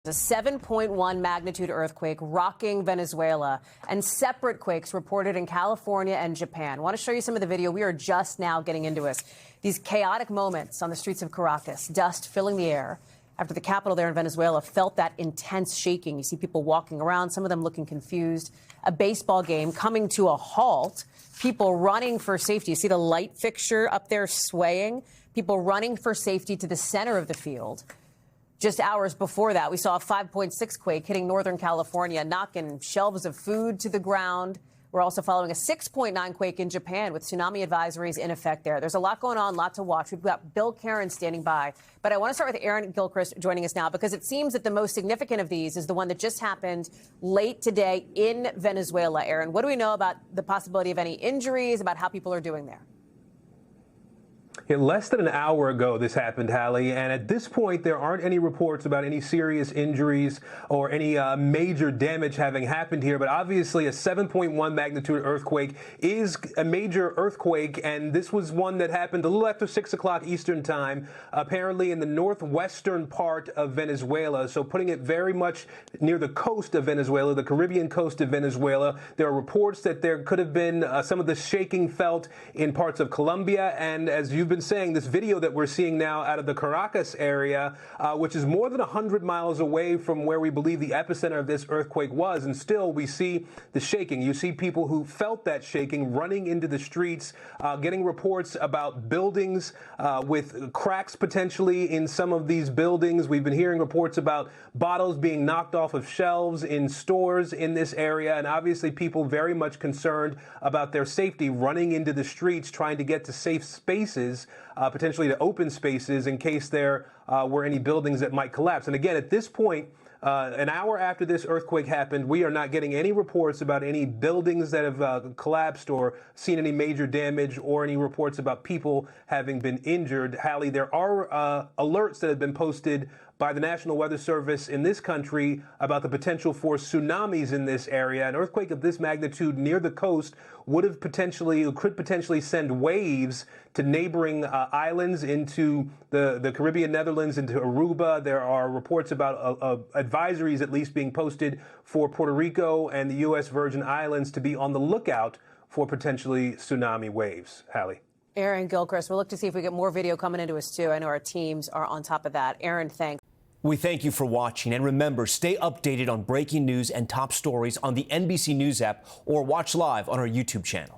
A 7.1 magnitude earthquake rocking Venezuela, and separate quakes reported in California and Japan. I want to show you some of the video. We are just now getting into it. These chaotic moments on the streets of Caracas, dust filling the air after the capital there in Venezuela felt that intense shaking. You see people walking around, some of them looking confused. A baseball game coming to a halt, people running for safety. You see the light fixture up there swaying, people running for safety to the center of the field. Just hours before that, we saw a 5.6 quake hitting Northern California, knocking shelves of food to the ground. We're also following a 6.9 quake in Japan with tsunami advisories in effect there. There's a lot going on, lot to watch. We've got Bill Karen standing by. But I want to start with Aaron Gilchrist joining us now, because it seems that the most significant of these is the one that just happened late today in Venezuela. Aaron, what do we know about the possibility of any injuries, about how people are doing there? Less than an hour ago, this happened, Hallie, and at this point, there aren't any reports about any serious injuries or any major damage having happened here. But obviously, a 7.1 magnitude earthquake is a major earthquake, and this was one that happened a little after 6 o'clock Eastern time, apparently in the northwestern part of Venezuela. So putting it very much near the coast of Venezuela, the Caribbean coast of Venezuela. There are reports that there could have been some of the shaking felt in parts of Colombia, and as you've been saying, this video that we're seeing now out of the Caracas area, which is more than 100 miles away from where we believe the epicenter of this earthquake was, and still we see the shaking. You see people who felt that shaking running into the streets, getting reports about buildings with cracks potentially in some of these buildings. We've been hearing reports about bottles being knocked off of shelves in stores in this area, and obviously people very much concerned about their safety, running into the streets, trying to get to safe spaces, potentially to open spaces in case there were any buildings that might collapse. And again, at this point, an hour after this earthquake happened, we are not getting any reports about any buildings that have collapsed or seen any major damage, or any reports about people having been injured. Hallie, there are alerts that have been posted by the National Weather Service in this country about the potential for tsunamis in this area. An earthquake of this magnitude near the coast could potentially send waves to neighboring islands into the Caribbean Netherlands, into Aruba. There are reports about advisories at least being posted for Puerto Rico and the U.S. Virgin Islands to be on the lookout for potentially tsunami waves. Hallie. Aaron Gilchrist, we'll look to see if we get more video coming into us, too. I know our teams are on top of that. Aaron, thanks. We thank you for watching. And remember, stay updated on breaking news and top stories on the NBC News app, or watch live on our YouTube channel.